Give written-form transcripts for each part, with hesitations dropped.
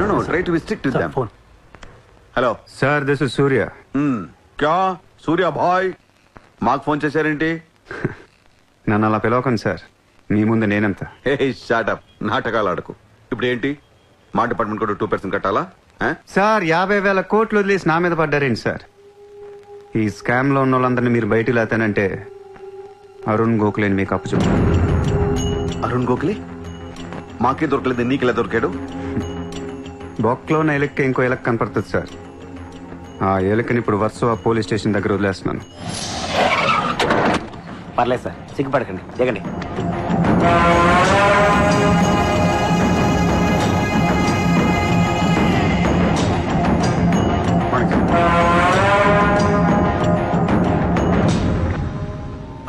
no. Try to be strict with them. Phone. Hello. Sir, this is Surya. क्या సూర్య bye మాకు phone చేశారేంటి? నన్ను అలా పిలవకండి sir, మీ ముందు నేనంత. హే షాటప్, నాటకాలు ఆడకు. ఇప్పుడు ఏంటి, మా డిపార్ట్మెంట్ కూడా 2% కట్టాలా? సార్ 50,000 కోట్లు వదిలేసి నా మీద పడ్డారేంటి సార్? ఈ స్కామ్ లో ఉన్న వాళ్ళందరినీ మీరు బయటికి లేతానంటే అరుణ్ గోఖలేని మీకు అప్పు చెప్పు. అరుణ్ గోఖలే మాకే దొరకలేదు, నీకెలా దొరికాడు? బొక్కలో ఉన్న ఎలక్కి ఇంకో ఎలక్ కనపడుతుంది సార్. ఆ ఎలకని ఇప్పుడు వర్సోవా పోలీస్ స్టేషన్ దగ్గర వదిలేస్తున్నాను. పర్లేదు సార్, సిగ్గుపడకండి, దిగండి.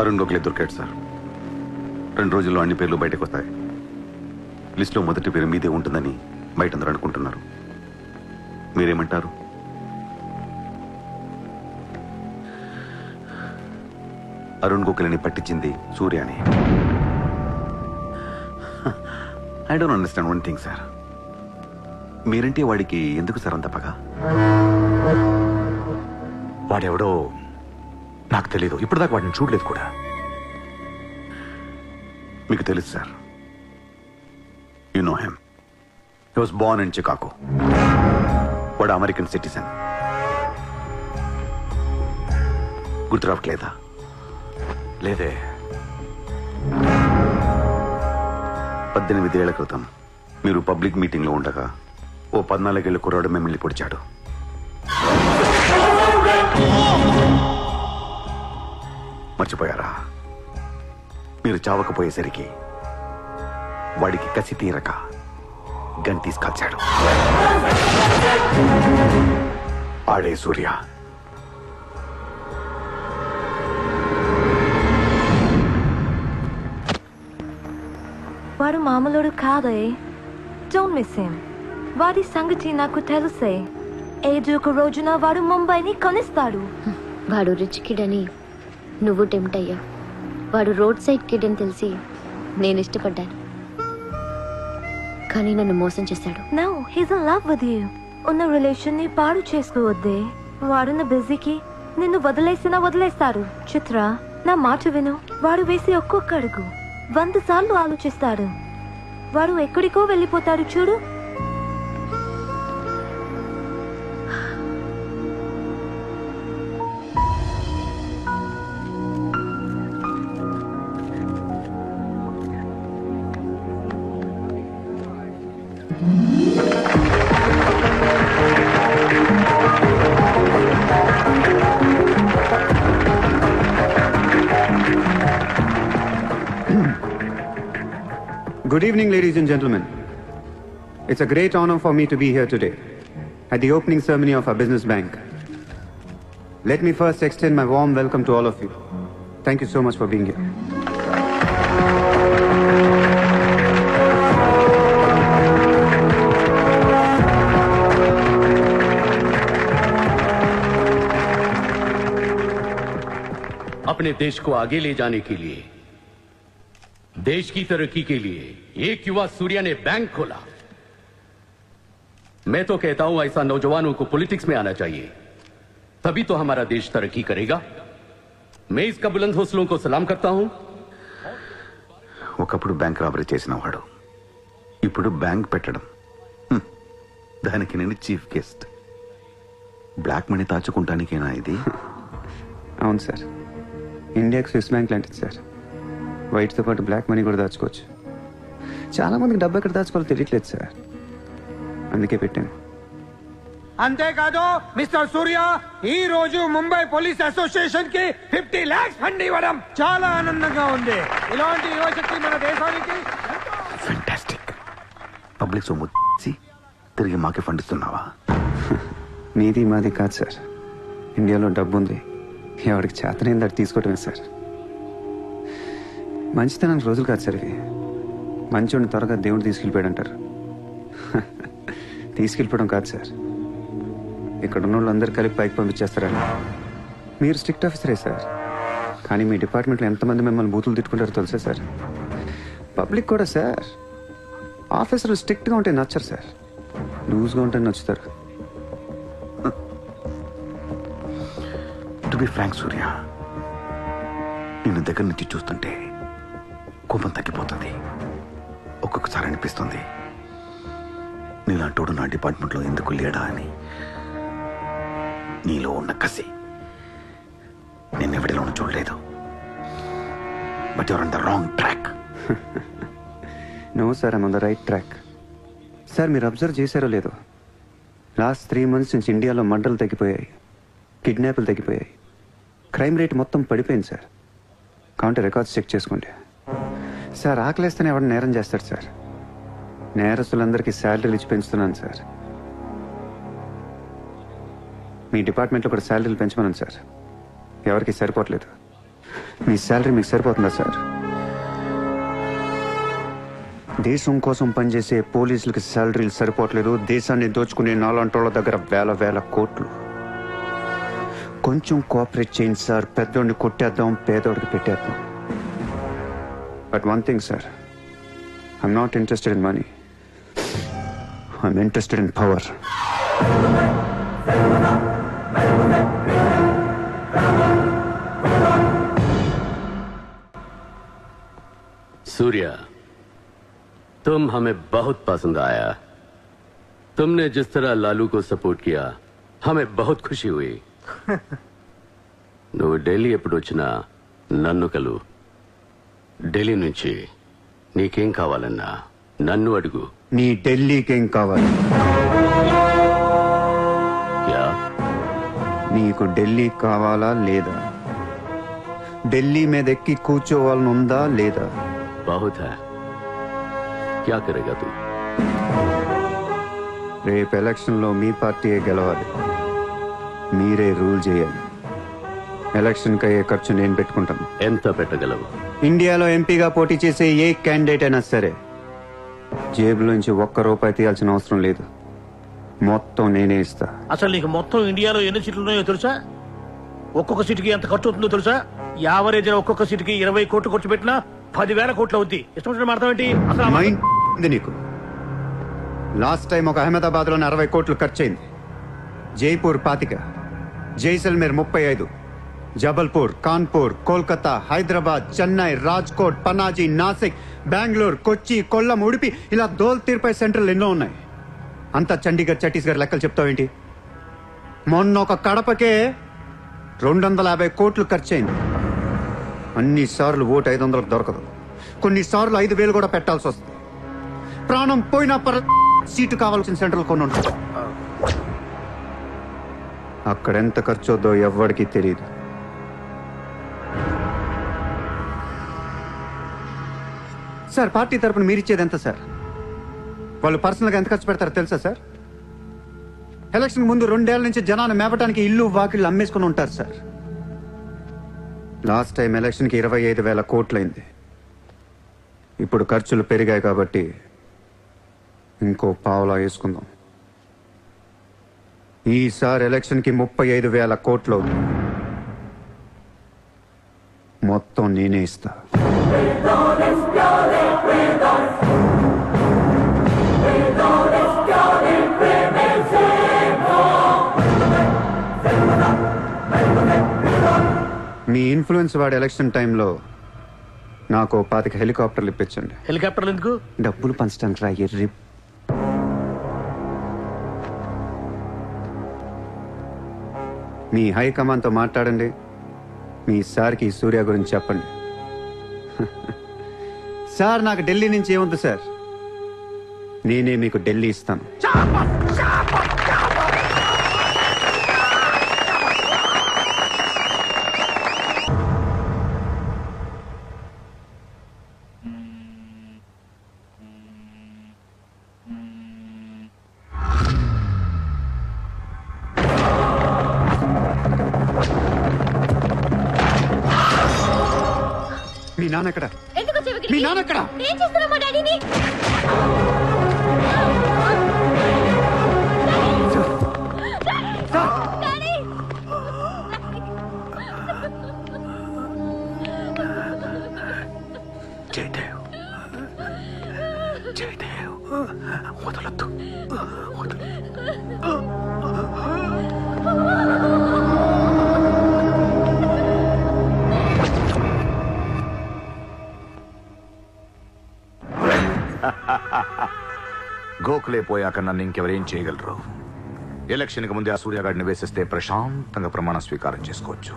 అరుణ్ గోఖలే దొరికాడు సార్. 2 రోజుల్లో అన్ని పేర్లు బయటకు వస్తాయి. లిస్టులో మొదటి పేరు మీదే ఉంటుందని బయట అందరూ అనుకుంటున్నారు. మీరేమంటారు? అరుణ్ గోఖలేని పట్టించింది సూర్యాని. I don't understand one thing sir. మీరంటే వాడికి ఎందుకు సార్ అంత పగ? వాడెవడో నాకు తెలీదు, ఇప్పటిదాకా వాడిని చూడలేదు కూడా. మీకు తెలుసు sir. You know him. He was Born in Chicago. వాడు అమెరికన్ సిటిజన్. గుర్తు రావట్లేదా? లేదే. 18 ఏళ్ల క్రితం మీరు పబ్లిక్ మీటింగ్ లో ఉండగా ఓ 14 ఏళ్ల కుర్రాడు మిమ్మల్ని పొడిచాడు. మర్చిపోయారా? మీరు చావకపోయేసరికి వాడికి కసి తీరక గన్ తీసుకొచ్చాడు. ఆడే సూర్య. వాడు మామూలుడు కాదే. Don't miss him. వాడి సంగతి నాకు తెలుసే. ఏదో ఒక రోజున వాడు ముంబైని కొనిస్తాడు. వాడు రిచ్ కిడ్ అని నువ్వు టెంప్ట్ అయ్యా. వాడు రోడ్ సైడ్ కిడ్ అని తెలిసి నేను ఇష్టపడ్డాను, కానీ నన్ను మోసం చేశాడు. No, he's in love with you. ఉన్న రిలేషన్ ని పాడు చేసుకోవద్దే. వాడున్న బిజీకి నిన్ను వదిలేస్తాడు. చిత్ర, నా మాట విను. వాడు వేసి ఒక్కొక్క అడుగు 100 సార్లు ఆలోచిస్తాడు. వాడు ఎక్కడికో వెళ్ళిపోతాడు చూడు. Good evening, ladies and gentlemen. It's a great honor for me to be here today at the opening ceremony of our business bank. Let me first extend my warm welcome to all of you. Thank you so much for being here. अपने देश को आगे ले जाने के लिए, देश की तरक्की के लिए एक युवा सूर्या ने बैंक खोला. मैं तो कहता हूं ऐसा नौजवानों को पॉलिटिक्स में आना चाहिए, तभी तो हमारा देश तरक्की करेगा. मैं इसका बुलंद हौसलों को सलाम करता हूं. ఒకప్పుడు బ్యాంక్ రాబరీ చేసిన వాడు ఇప్పుడు బ్యాంక్ పెట్టడం, దానికి నేను చీఫ్ గెస్ట్. బ్లాక్ మనీ దాచుకుంటానికేనా ఇది? అవును సార్, ఇండియాకి స్విస్ బ్యాంక్ లాంటిది సార్. వైట్తో పాటు బ్లాక్ మనీ కూడా దాచుకోవచ్చు. చాలా మందికి డబ్బు ఎక్కడ దాచుకోవాలో తెలియట్లేదు సార్, అందుకే పెట్టాను. అంతేకాదు మిస్టర్ సూర్య, ఈ రోజు ముంబై పోలీస్ అసోసియేషన్ కి 50 lakhs ఫండ్ ఇవ్వడం చాలా ఆనందంగా ఉంది. ఇలాంటి యువశక్తి మన దేశానికి ఫెంటాస్టిక్. పబ్లిక్ సొమ్ము తిరిగి మాకే ఫండ్ ఇస్తున్నావా? మీది మాది కాదు సార్, ఇండియాలో డబ్బు ఉంది, ఎవరికి చేతనైంది అది తీసుకోవటమే సార్. మంచితనానికి రోజులు కాదు సార్ ఇవి. మంచోడిని త్వరగా దేవుడు తీసుకెళ్ళిపోయాడు అంటారు. తీసుకెళ్ళిపోవడం కాదు సార్, ఇక్కడ ఉన్న వాళ్ళు అందరు కలిపి పైకి పంపించేస్తారని. మీరు స్ట్రిక్ట్ ఆఫీసరే సార్, కానీ మీ డిపార్ట్మెంట్లో ఎంతమంది మిమ్మల్ని బూతులు తిట్టుకుంటారో తెలుసా సార్? పబ్లిక్ కూడా సార్, ఆఫీసర్లు స్ట్రిక్ట్గా ఉంటే నచ్చరు సార్. లూజ్గా ఉంటే నచ్చుతారు. టు బి ఫ్రాంక్ సూర్య, నిన్ను దగ్గర నుంచి చూస్తుంటే కోపం తగ్గిపోతుంది. ఒక్కొక్కసారి అనిపిస్తుంది నీలాంటోడు నా డిపార్ట్మెంట్లో ఎందుకు లేడా అని. నీలో ఉన్న కసి నేను ఎవరిలోనూ చూడలేదు. But your on the wrong track. No sir, I'm on the right track. Sir మీరు అబ్జర్వ్ చేశారో లేదో, లాస్ట్ 3 months నుంచి ఇండియాలో మర్డర్లు తగ్గిపోయాయి, కిడ్నాప్లు తగ్గిపోయాయి, క్రైమ్ రేట్ మొత్తం పడిపోయింది సార్. కావుంటే రికార్డ్స్ చెక్ చేసుకోండి సార్. ఆకలేస్తేనే ఎవరు నేరం చేస్తాడు సార్. నేరస్తులందరికీ శాలరీలు ఇచ్చి పెంచుతున్నాను సార్. మీ డిపార్ట్మెంట్లో కూడా శాలరీలు పెంచమన్నాను సార్. ఎవరికి సరిపోవట్లేదు. మీ శాలరీ మీకు సరిపోతుందా సార్? దేశం కోసం పనిచేసే పోలీసులకి శాలరీలు సరిపోవట్లేదు. దేశాన్ని దోచుకునే నాలాంటోళ్ళ దగ్గర వేల కోట్లు. కొంచెం కోఆపరేట్ చేయండి సార్. పెద్దోడిని కొట్టేద్దాం, పేదోడికి పెట్టేద్దాం. But one thing sir, I'm not interested in money, I'm interested in power. Surya, तुम हमें बहुत पसंद आया. तुमने जिस तरह लालू को सपोर्ट किया हमें बहुत खुशी हुई. నువ్వు ఢిల్లీ ఎప్పుడు వచ్చినా నన్ను కలు. ఢిల్లీ నుంచి నీకేం కావాలన్నా నన్ను అడుగు. నీ ఢిల్లీకేం కావాలి? క్యా? నీకు ఢిల్లీ కావాలా లేదా? ఢిల్లీ మీద ఎక్కి కూర్చోవాలని ఉందా లేదా? बहुत है. क्या करेगा तू? రేపు ఎలక్షన్లో మీ పార్టీయే గెలవాలి, మీరే రూల్ చేయాలి. ఎలక్షన్కి అయ్యే ఖర్చు నేను పెట్టుకుంటాను. ఎంత పెట్టగలవు? ఇండియాలో ఎంపీగా పోటీ చేసే ఏ క్యాండిడేట్ అయినా సరే జేబులోంచి ₹1 తీయాల్సిన అవసరం లేదు. మొత్తం నేనే ఇస్తా. అసలు నీకు మొత్తం ఇండియాలో ఎన్ని సీట్లు ఉన్నాయో తెలుసా? ఒక్కొక్క సీటుకి ఎంత ఖర్చు అవుతుందో తెలుసా? యావరేజ్ ఒక్కొక్క సీటుకి 20 కోట్లు ఖర్చు పెట్టినా 10,000 కోట్లు అవుద్ది. ఇష్టం మాట్లాడతావేంటి? అసలు మైండ్ ఉంది నీకు? లాస్ట్ టైం ఒక అహ్మదాబాద్లోనే 60 కోట్లు ఖర్చు అయింది. జైపూర్ 25, జైసల్మేర్ 35, జబల్పూర్, కాన్పూర్, కోల్కతా, హైదరాబాద్, చెన్నై, రాజ్కోట్, పనాజీ, నాసిక్, బెంగళూరు, కొచ్చి, కొల్లం, ఉడిపి, ఇలా దోల్ తీర్పై సెంటర్లు ఎన్నో ఉన్నాయి. అంతా చండీగఢ్, ఛత్తీస్గఢ్ లెక్కలు చెప్తావేంటి? మొన్న ఒక కడపకే 250 కోట్లు ఖర్చు అయింది. అన్నిసార్లు ఓటు 500కు దొరకదు. కొన్నిసార్లు 5,000 కూడా పెట్టాల్సి వస్తుంది. ప్రాణం పోయినా సీటు కావాల్సిన సెంటర్లు కొన్ని ఉంటాయి. అక్కడ ఎంత ఖర్చు అవుద్దో ఎవ్వడికి తెలియదు. సార్ పార్టీ తరపున మీరిచ్చేది ఎంత సార్? వాళ్ళు పర్సనల్గా ఎంత ఖర్చు పెడతారో తెలుసా సార్? ఎలక్షన్ ముందు 2 ఏళ్ల నుంచి జనాన్ని మేపటానికి ఇల్లు వాకిళ్ళు అమ్మేసుకుని ఉంటారు సార్. లాస్ట్ టైం ఎలక్షన్కి 25,000 కోట్లయింది. ఇప్పుడు ఖర్చులు పెరిగాయి కాబట్టి ఇంకో పావులా వేసుకుందాం. ఈసారి ఎలక్షన్కి 35,000 కోట్లు అవుతుంది. మొత్తం నేనే ఇస్తా. మీ ఇన్ఫ్లుయెన్స్ వాడి ఎలక్షన్ టైంలో నాకు 25 హెలికాప్టర్లు ఇప్పించండి. హెలికాప్టర్లు ఎందుకు? డబ్బులు పంచడానికి రా ఎర్రి. మీ హైకమాండ్తో మాట్లాడండి. మీ సార్కి ఈ సూర్య గురించి చెప్పండి. సార్ నాకు ఢిల్లీ నుంచి ఏముంది సార్, నేనే మీకు ఢిల్లీ ఇస్తాను. మీ నాన్న ఎక్కడ? మీ నాన్న ఎక్కడ? ఏం చేస్తున్నావు మా డాడీని? జయదేవ్, జయదేవ్, వదలొద్దు. గోఖలే పోయాక నన్ను ఇంకెవరేం చేయగలరు? ఎలక్షన్కి ముందే ఆ సూర్యగాడిని వేసేస్తే ప్రశాంతంగా ప్రమాణ స్వీకారం చేసుకోవచ్చు.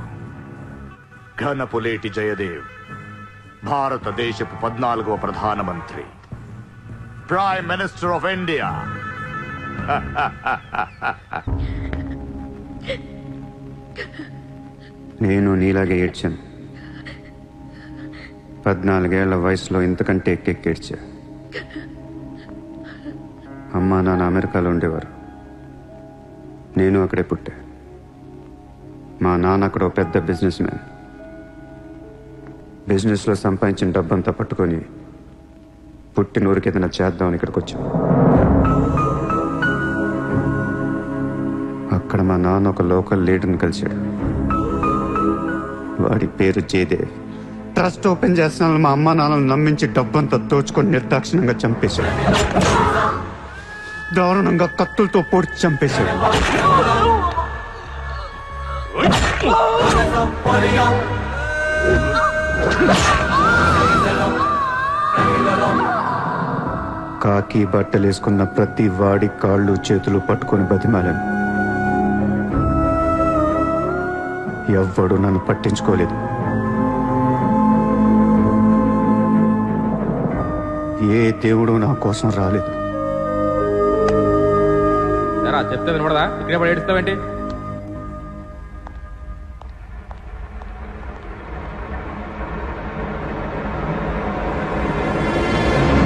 ఘనపులేటి జయదేవ్ భారతదేశపు 14వ ప్రధానమంత్రి, ప్రైమ్ మినిస్టర్ ఆఫ్ ఇండియా. నేను నీలాగే ఏడ్చాను. 14 ఏళ్ల వయసులో ఇంతకంటే ఎక్కెక్కేడ్చా. అమ్మా నాన్న అమెరికాలో ఉండేవారు. నేను అక్కడే పుట్టా. మా నాన్న అక్కడ ఒక పెద్ద బిజినెస్ మ్యాన్. బిజినెస్లో సంపాదించిన డబ్బంతా పట్టుకొని పుట్టిన ఊరికి ఏదైనా చేద్దామని ఇక్కడికి వచ్చాం. అక్కడ మా నాన్న ఒక లోకల్ లీడర్ని కలిశాడు. వాడి పేరు జయదేవ్. ట్రస్ట్ ఓపెన్ చేస్తున్నాను మా అమ్మ నాన్నలు నమ్మించి డబ్బంతా దోచుకొని నిర్దాక్షిణంగా చంపేశాడు. దారుణంగా కత్తులతో పొడిచి చంపేశాడు. కాకి బట్టలేసుకున్న ప్రతి వాడి కాళ్ళు చేతులు పట్టుకొని బతిమాలను. ఎవ్వడు నన్ను పట్టించుకోలేదు. ఏ దేవుడు నా కోసం రాలేదు. చెప్తే వినపడదా? ఇక్కడే పడి ఏడుస్తావేంటి?